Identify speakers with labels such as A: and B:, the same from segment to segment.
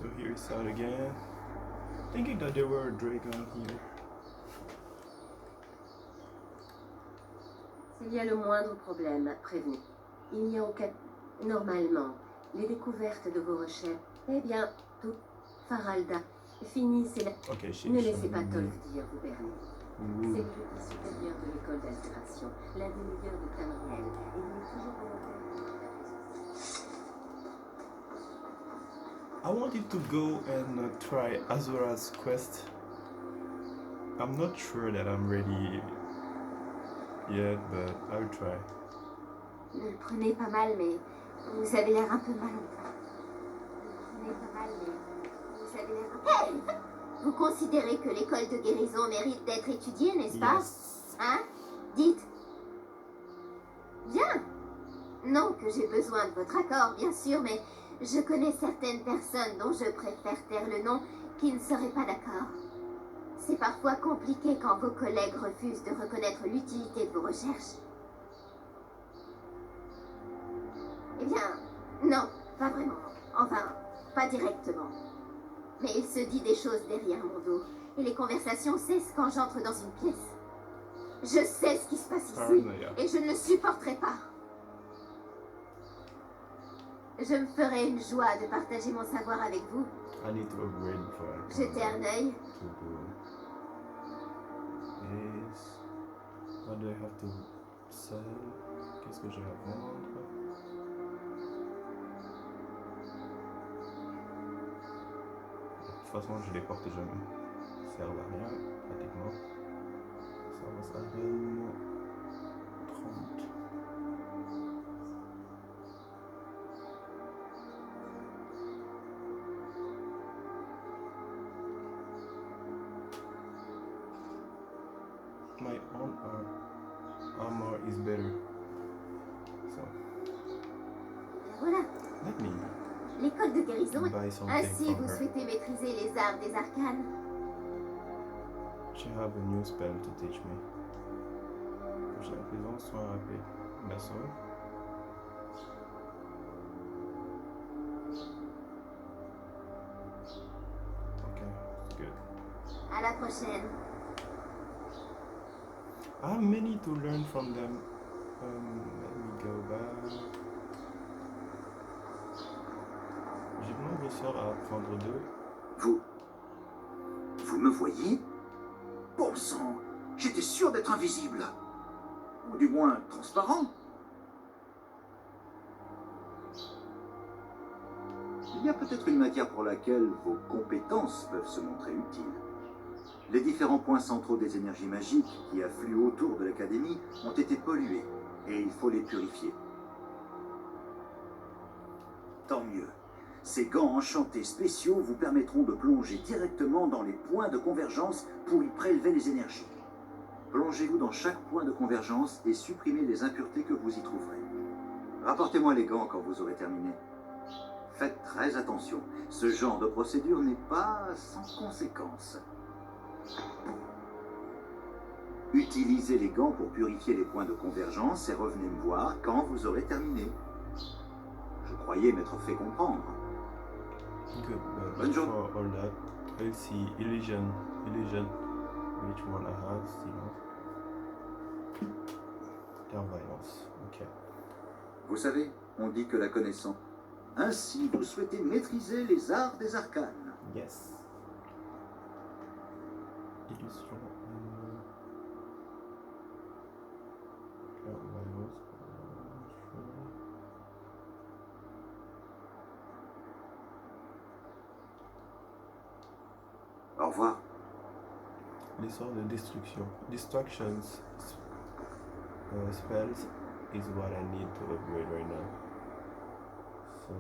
A: So here is out again. Thinking that there were a dragon here.
B: S'il y a le moindre problème, prévenez. Il n'y a aucun... Normalement, les découvertes de vos recherches... Eh bien, tout... Faralda, finissez la...
A: Okay,
B: Ne laissez pas Tolf dire vous berner.
A: Ooh.
B: C'est le petit supérieur de l'école d'altération, l'un des meilleurs de Tamriel, et il est toujours volontaire.
A: I wanted to go and try Azura's quest. I'm not sure that I'm ready yet, but I'll try.
B: Ne le prenez pas mal, mais vous avez l'air un peu mal en point. Ne le prenez pas mal, mais vous avez l'air un peu... Hey! Vous considérez que l'école de guérison mérite d'être étudiée, n'est-ce pas?
A: Yes.
B: Hein? Dites. Bien. Non que j'ai besoin de votre accord, bien sûr, mais je connais certaines personnes dont je préfère taire le nom qui ne seraient pas d'accord. C'est parfois compliqué quand vos collègues refusent de reconnaître l'utilité de vos recherches. Eh bien, non, pas vraiment. Enfin, pas directement. Mais il se dit des choses derrière mon dos. Et les conversations cessent quand j'entre dans une pièce. Je sais ce qui se passe ici.
A: Paranoia.
B: Et je ne le supporterai pas. Je me ferai une joie de partager mon savoir avec vous.
A: I need to upgrade before I can
B: Jetez un œil.
A: to do this. What do I have to sell? Qu'est-ce que j'ai à vendre? De toute façon, je les porte jamais. Ça sert à rien, pratiquement. Ça va s'arrêter 30. My own armor is better. So,
B: Voilà.
A: let me
B: L'école de guérison.
A: buy something
B: Ainsi,
A: from
B: vous
A: her.
B: souhaitez maîtriser les arts des arcanes.
A: She have a new spell to teach me. J'ai la prison, soin rapide. D'assaut. Okay, good.
B: À la prochaine.
A: I have many to learn from them. Let me go back. J'ai de nombreux sorts à apprendre d'eux.
C: Vous me voyez? Bon sang, j'étais sûr d'être invisible. Ou du moins transparent. Il y a peut-être une matière pour laquelle vos compétences peuvent se montrer utiles. Les différents points centraux des énergies magiques qui affluent autour de l'Académie ont été pollués et il faut les purifier. Tant mieux. Ces gants enchantés spéciaux vous permettront de plonger directement dans les points de convergence pour y prélever les énergies. Plongez-vous dans chaque point de convergence et supprimez les impuretés que vous y trouverez. Rapportez-moi les gants quand vous aurez terminé. Faites très attention, ce genre de procédure n'est pas sans conséquence. Utilisez les gants pour purifier les points de convergence et revenez me voir quand vous aurez terminé. Je croyais m'être fait comprendre.
A: Good, but
C: Bonne journée.
A: for all that, I'll see illusion, which one I have still. Dark violence, okay.
C: Vous savez, on dit que la connaissance... Ainsi, vous souhaitez maîtriser les arts des arcanes.
A: Yes. Illusion. Dark violence.
C: Au revoir.
A: Les sorts de destruction. Distractions spells is what I need to upgrade right now. So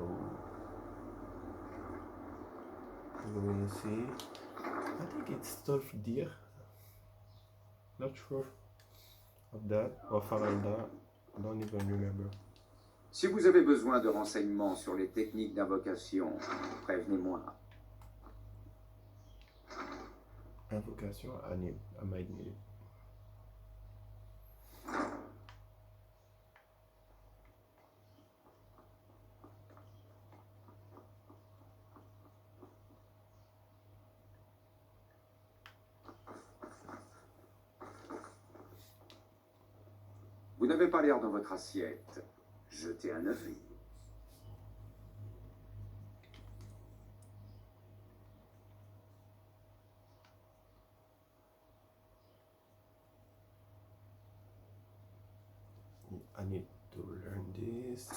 A: we're going to see. I think it's stuff deer. Not sure of that. Or Faralda. I don't even remember.
D: Si vous avez besoin de renseignements sur les techniques d'invocation, prévenez-moi.
A: Invocation, I might need it.
D: Vous n'avez pas l'air dans votre assiette. Jetez un œil.
A: I need to learn this.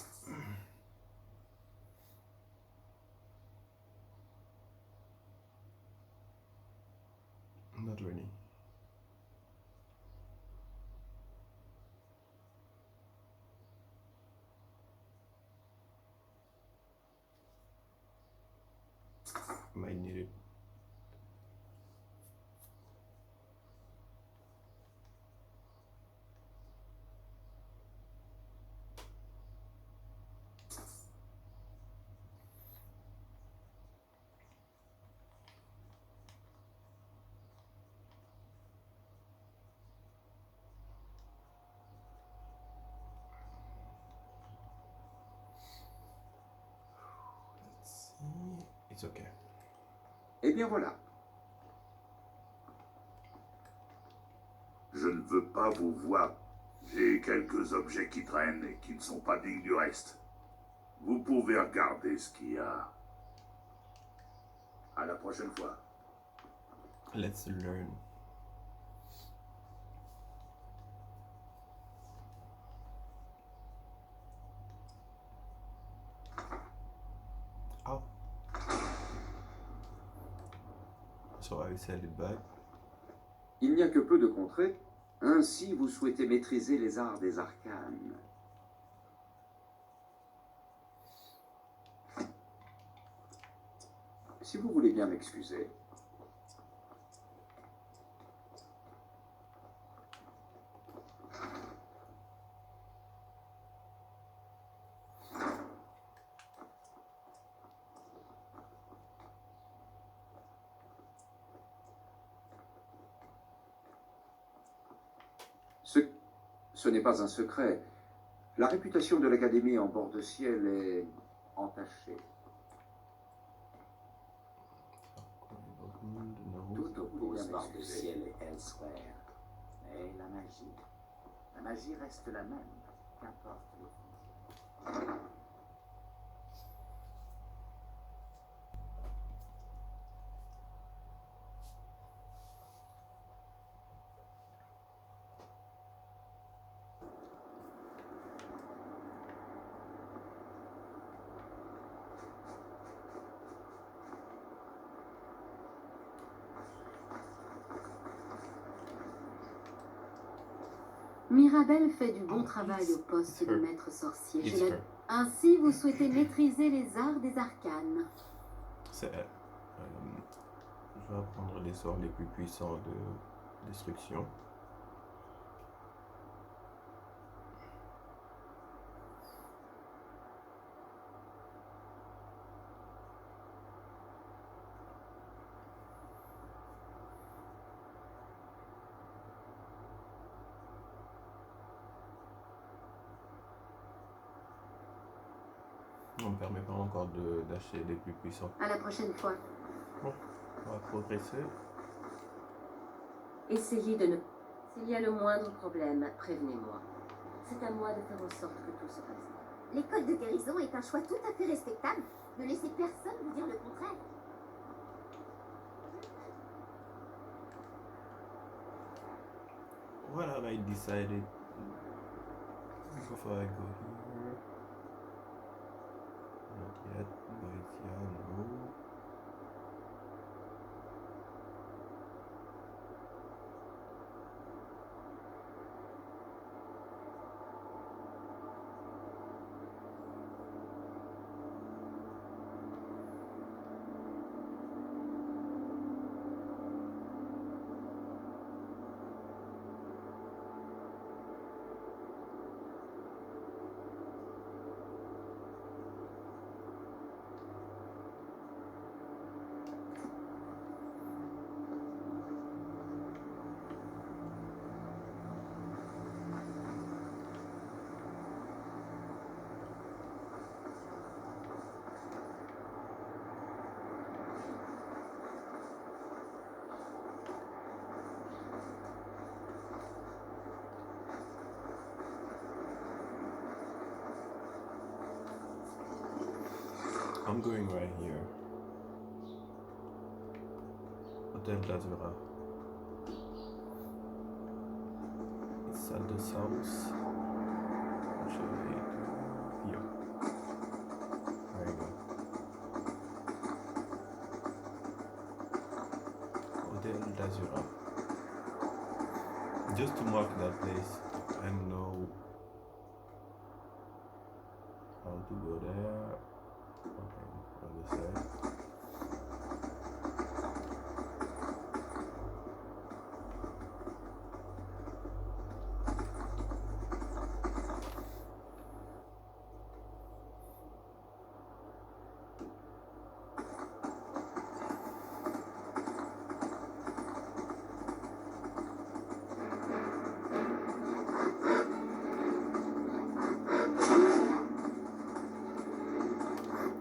A: Not really. Might need it. Let's see. It's okay.
D: Eh bien voilà.
E: Je ne veux pas vous voir. J'ai quelques objets qui traînent et qui ne sont pas dignes du reste. Vous pouvez regarder ce qu'il y a. À la prochaine fois.
A: Let's learn. Oh. So I sell it back.
D: Il n'y a que peu de contrées. Ainsi, vous souhaitez maîtriser les arts des arcanes. Si vous voulez bien m'excuser. Ce n'est pas un secret. La réputation de l'Académie en bord de ciel est entachée.
C: Tout oppose bord de ciel et elsewhere. Mais la magie reste la même, qu'importe le fond.
F: Mirabelle fait du bon travail au poste de maître sorcier.
A: It's her.
F: Ainsi, vous souhaitez maîtriser les arts des arcanes.
A: C'est elle. Je vais apprendre les sorts les plus puissants de destruction. On ne permet pas encore d'acheter les plus puissants.
F: À la prochaine fois.
A: Bon, on va progresser.
F: Essayez de ne... S'il y a le moindre problème, prévenez-moi. C'est à moi de faire en sorte que tout se passe bien.
B: L'école de guérison est un choix tout à fait respectable. Ne laissez personne vous dire le contraire.
A: What have I decided before I go here? Not yet, but yeah, no. I'm going right here. Hotel d'Azura. It's at the south. Actually, here. There you go. Hotel d'Azura. Just to mark that place and know how to go there. Okay, on the side.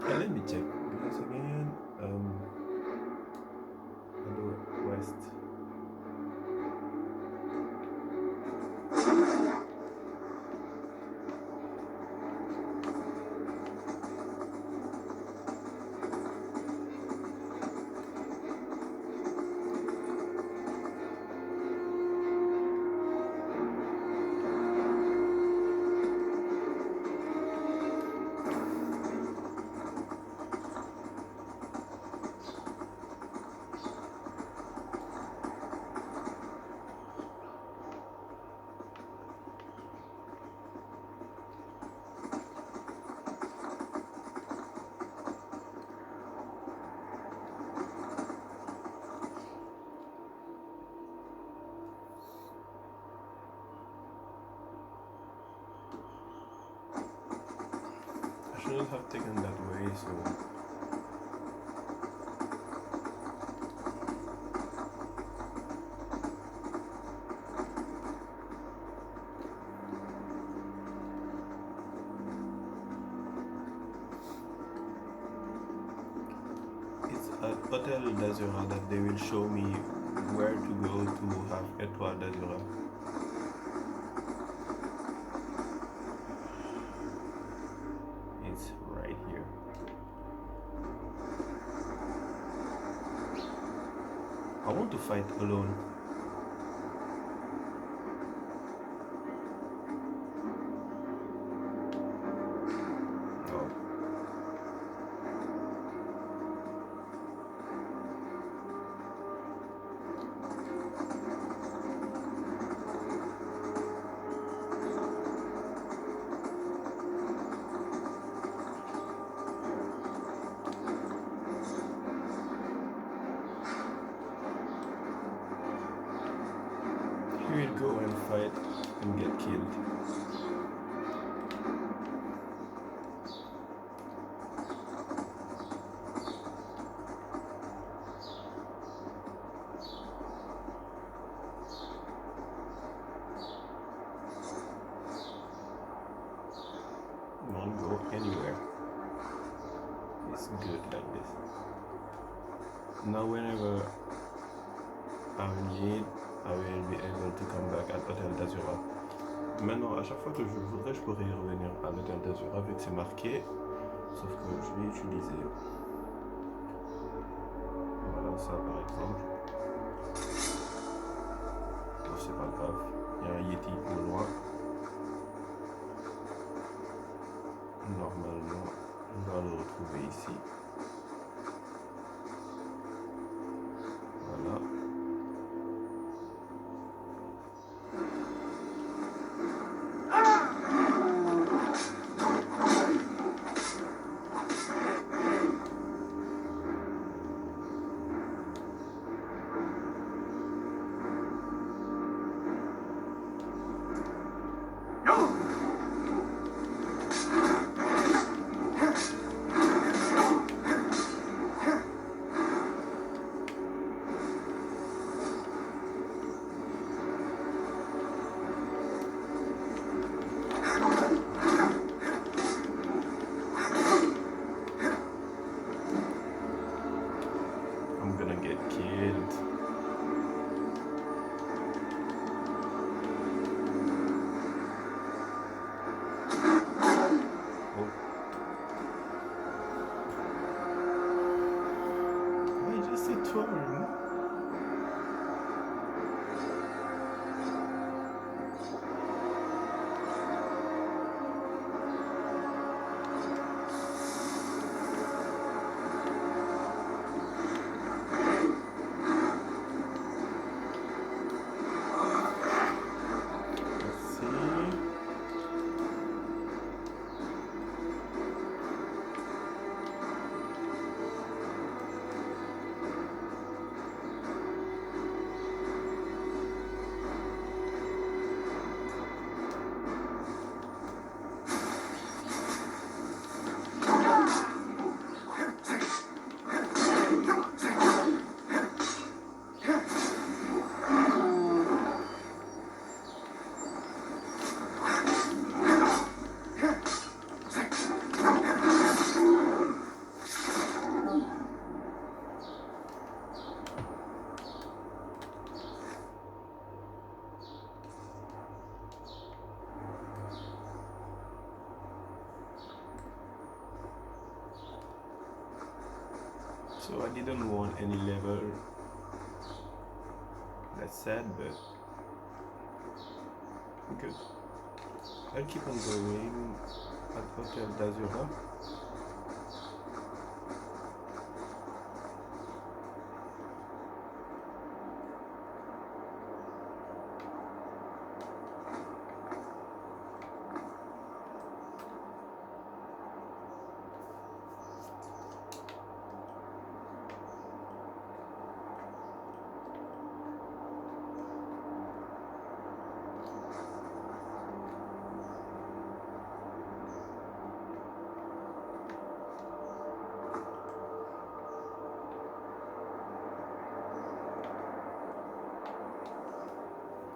A: Let me check this again. On the west. I shouldn't have taken that way, so it's at Hotel d'Azura that they will show me where to go to have Étoile d'Azura. It's right here. I want to fight alone. Oh. Here we go and fight and get killed. Won't go anywhere. It's good like this. Now whenever I'm in need, I will be able to come back at Hotel d'Azura. Maintenant, à chaque fois que je voudrais, je pourrais y revenir à l'Hotel d'Azura vu que c'est marqué, sauf que je vais utiliser. Voilà, ça par exemple. Oh, c'est pas grave, il y a un Yeti au loin. Normalement, on va le retrouver ici. Voilà. I'm gonna get killed. Oh. torn. Let's see. So I didn't want any level. That's sad, but good. I'll keep on going at Hotel d'Azura.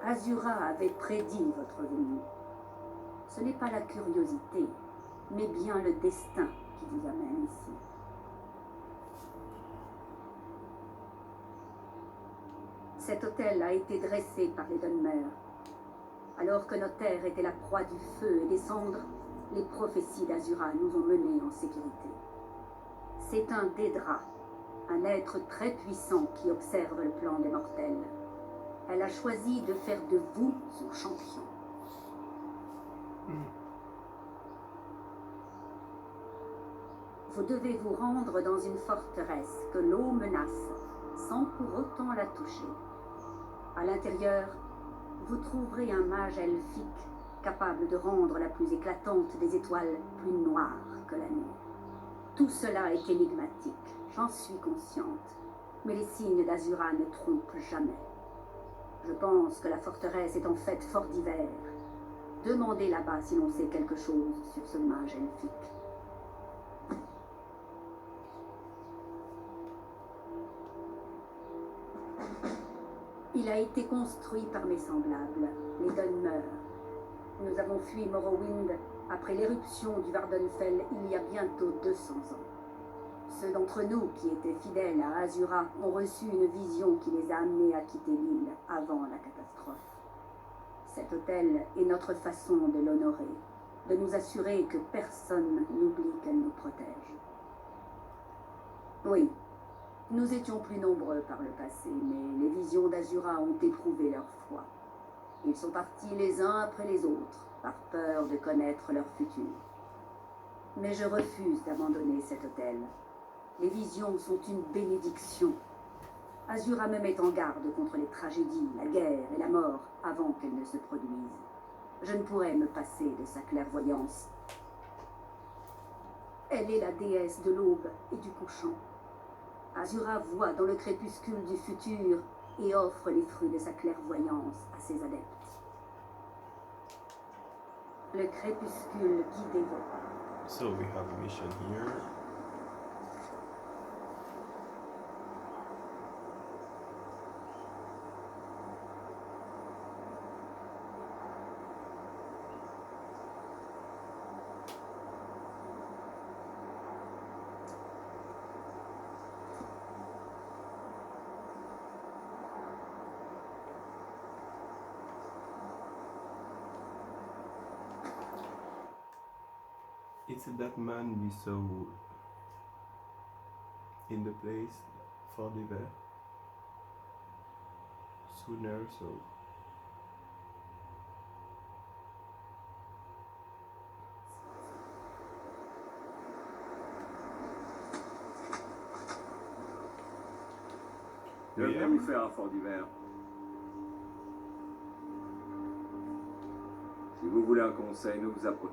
G: Azura avait prédit votre venue. Ce n'est pas la curiosité, mais bien le destin qui vous amène ici. Cet hôtel a été dressé par les Dunmer. Alors que nos terres étaient la proie du feu et des cendres, les prophéties d'Azura nous ont menés en sécurité. C'est un Daedra, un être très puissant qui observe le plan des mortels. Elle a choisi de faire de vous son champion. Vous devez vous rendre dans une forteresse que l'eau menace, sans pour autant la toucher. À l'intérieur, vous trouverez un mage elfique capable de rendre la plus éclatante des étoiles plus noire que la nuit. Tout cela est énigmatique, j'en suis consciente, mais les signes d'Azura ne trompent jamais. Je pense que la forteresse est en fait fort d'hiver. Demandez là-bas si l'on sait quelque chose sur ce mage elfique. Il a été construit par mes semblables, les Dunmer. Nous avons fui Morrowind après l'éruption du Vardenfell il y a bientôt 200 ans. Ceux d'entre nous qui étaient fidèles à Azura ont reçu une vision qui les a amenés à quitter l'île avant la catastrophe. Cet hôtel est notre façon de l'honorer, de nous assurer que personne n'oublie qu'elle nous protège. Oui, nous étions plus nombreux par le passé, mais les visions d'Azura ont éprouvé leur foi. Ils sont partis les uns après les autres, par peur de connaître leur futur. Mais je refuse d'abandonner cet hôtel. Les visions sont une bénédiction. Azura me met en garde contre les tragédies, la guerre et la mort avant qu'elles ne se produisent. Je ne pourrais me passer de sa clairvoyance. Elle est la déesse de l'aube et du couchant. Azura voit dans le crépuscule du futur et offre les fruits de sa clairvoyance à ses adeptes. Le crépuscule guidez-vous.
A: So we have a mission here. It's that man we saw in the place for the bear. sooner, so
H: Je viens vous faire un fort d'hiver. Si vous voulez un conseil, ne vous apprenez.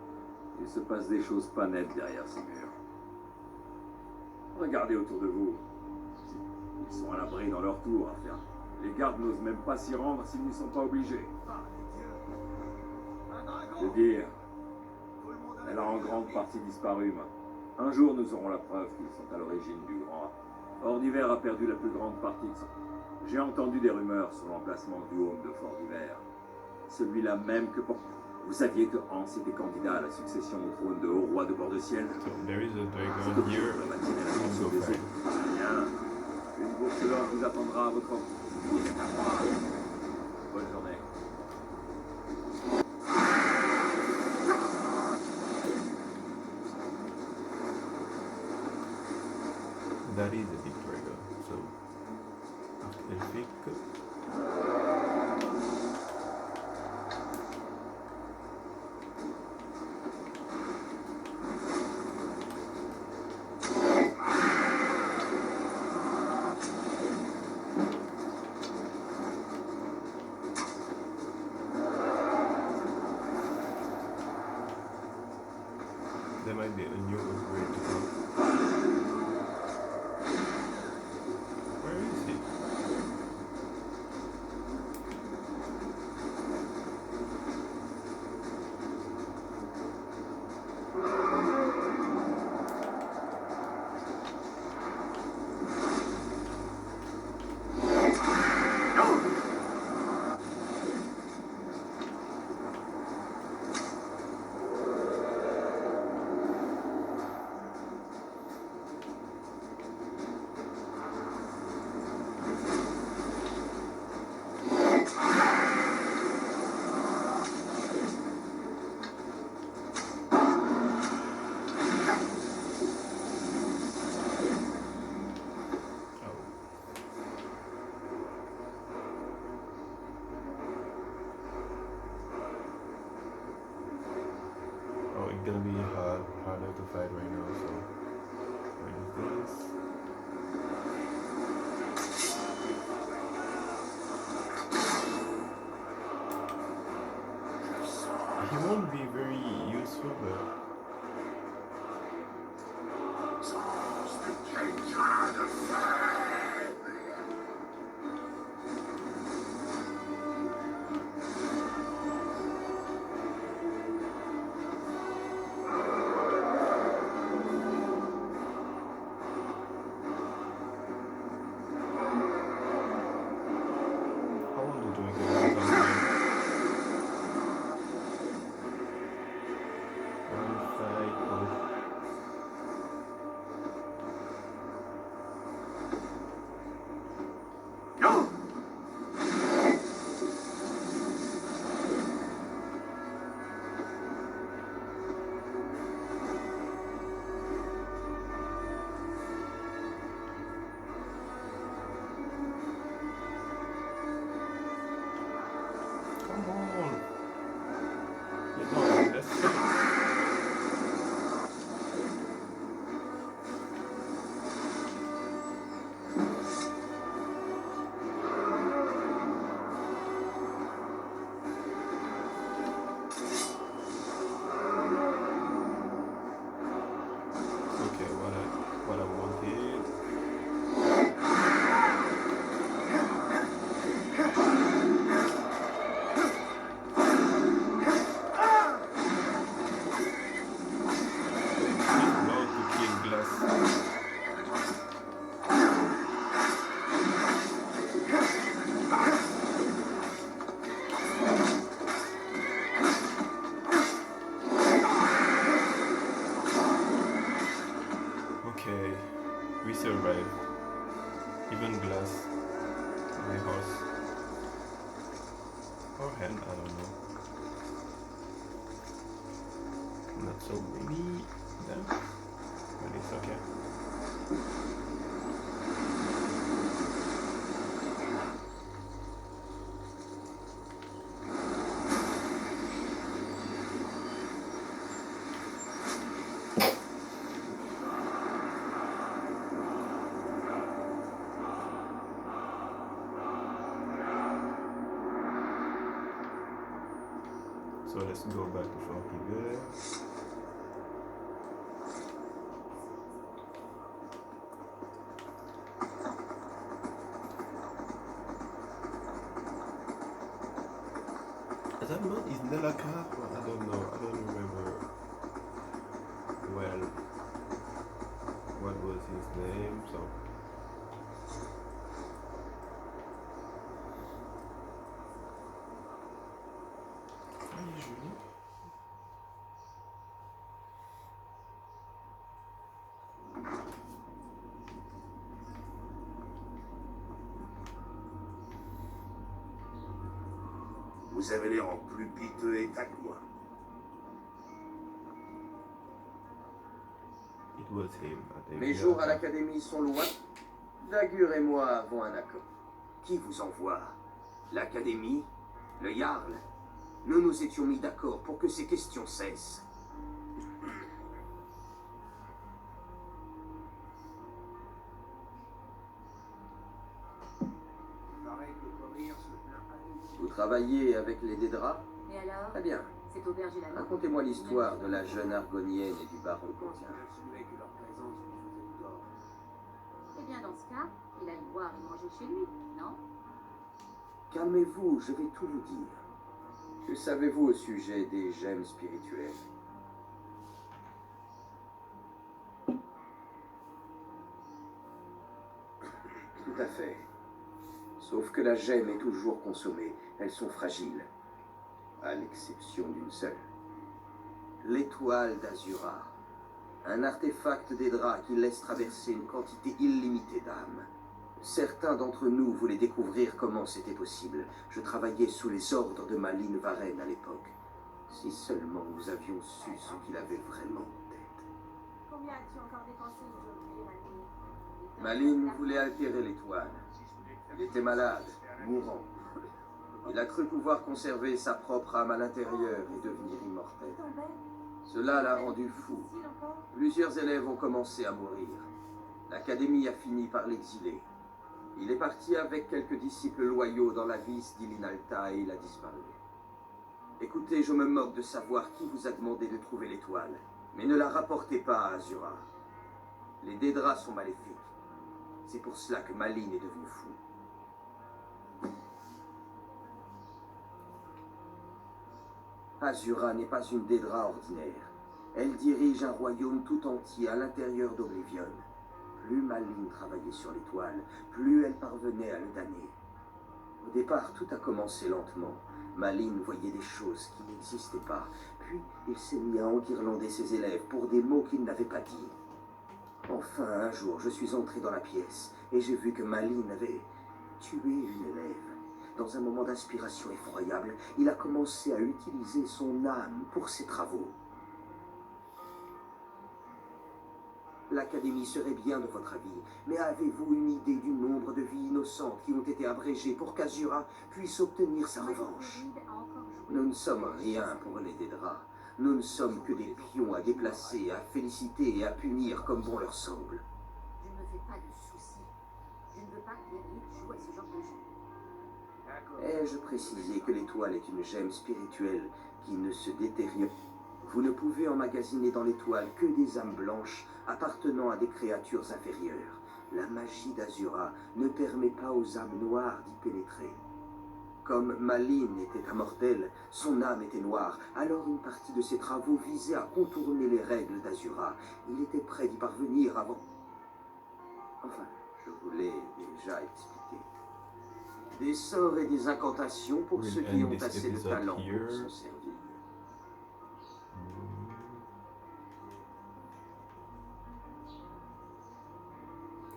H: Il se passe des choses pas nettes derrière ces murs. Regardez autour de vous. Ils sont à l'abri dans leur tour, enfin. Les gardes n'osent même pas s'y rendre s'ils n'y sont pas obligés. Je veux dire, elle a en grande partie disparu. Un jour, nous aurons la preuve qu'ils sont à l'origine du grand. Fort d'hiver a perdu la plus grande partie de son... J'ai entendu des rumeurs sur l'emplacement du home de Fort d'hiver. Celui-là même que pour... Vous saviez que Hans était candidat à la succession au trône de haut roi de Bord-de-Ciel?
A: so there is a
H: C'est
A: dragon
H: comme
A: here.
H: la matinée à la
A: Let's go
H: des
A: for it.
H: eaux. Bien. Une bourse d'or vous attendra à votre... Vous êtes à moi. Bonne journée.
A: That is a big dragon, so elfic. There might be a new upgrade to come. Where is he? Oh, it's gonna be harder to fight right now, so what is this? He won't be very useful, but how long do I get? One fight. Oh. Come on. You know, that's okay, what I wanted. Now to kill glass. Okay, we survived. Even glass. My horse. Or hand, I don't know. Not so many them, but it's okay. So let's go back to Fortiver. Is that not is Nelaka? Well, I don't know. I don't remember well what was his name. So Hi, Julie.
E: Vous avez l'air en plus piteux état que moi.
A: It was him. I think.
I: Mes jours à l'académie sont loin. Dagur et moi avons un accord.
D: Qui vous envoie? L'Académie? Le Jarl? Nous nous étions mis d'accord pour que ces questions cessent.
I: Vous travaillez avec les Dédras?
F: Et alors?
I: Très bien.
F: Cette auberge est là.
I: Racontez-moi l'histoire de la jeune Argonienne et du baron Contien.
F: Eh bien, dans ce cas, il a le boire et manger chez lui, non?
I: Calmez-vous, je vais tout vous dire. Que savez-vous au sujet des gemmes spirituelles? Tout à fait. Sauf que la gemme est toujours consommée. Elles sont fragiles. À l'exception d'une seule.
D: L'étoile d'Azura. Un artefact des draps qui laisse traverser une quantité illimitée d'âmes. Certains d'entre nous voulaient découvrir comment c'était possible. Je travaillais sous les ordres de Malyn Varen à l'époque. Si seulement nous avions su ce qu'il avait vraiment en tête.
F: Combien as-tu encore dépensé aujourd'hui,
I: Malyn voulait altérer l'étoile. Il était malade, mourant. Il a cru pouvoir conserver sa propre âme à l'intérieur et devenir immortel. Cela l'a rendu fou. Plusieurs élèves ont commencé à mourir. L'Académie a fini par l'exiler. Il est parti avec quelques disciples loyaux dans la vis d'Ilinalta et il a disparu. Écoutez, je me moque de savoir qui vous a demandé de trouver l'étoile, mais ne la rapportez pas à Azura. Les Dédras sont maléfiques. C'est pour cela que Malyn est devenu fou. Azura n'est pas une Dédra ordinaire. Elle dirige un royaume tout entier à l'intérieur d'Oblivion. Plus Malyn travaillait sur l'étoile, plus elle parvenait à le damner. Au départ, tout a commencé lentement. Malyn voyait des choses qui n'existaient pas. Puis, il s'est mis à enguirlander ses élèves pour des mots qu'il n'avait pas dit. Enfin, un jour, je suis entré dans la pièce et j'ai vu que Malyn avait tué une élève. Dans un moment d'inspiration effroyable, il a commencé à utiliser son âme pour ses travaux. L'Académie serait bien de votre avis, mais avez-vous une idée du nombre de vies innocentes qui ont été abrégées pour qu'Azura puisse obtenir sa revanche? Nous ne sommes rien pour les Dédras. Nous ne sommes que des pions à déplacer, à féliciter et à punir comme bon leur semble.
F: Je ne me fais pas de soucis. Je ne veux pas que Eric joue à ce genre de jeu.
I: Ai-je précisé que l'étoile est une gemme spirituelle qui ne se détériore? Vous ne pouvez emmagasiner dans l'étoile que des âmes blanches appartenant à des créatures inférieures. La magie d'Azura ne permet pas aux âmes noires d'y pénétrer. Comme Malyn était immortel, son âme était noire, alors une partie de ses travaux visait à contourner les règles d'Azura. Il était prêt d'y parvenir avant... Enfin, je vous l'ai déjà expliqué. Des sorts et des incantations pour ceux qui ont assez de talent pour s'en servir.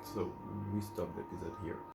A: So we stop the episode here.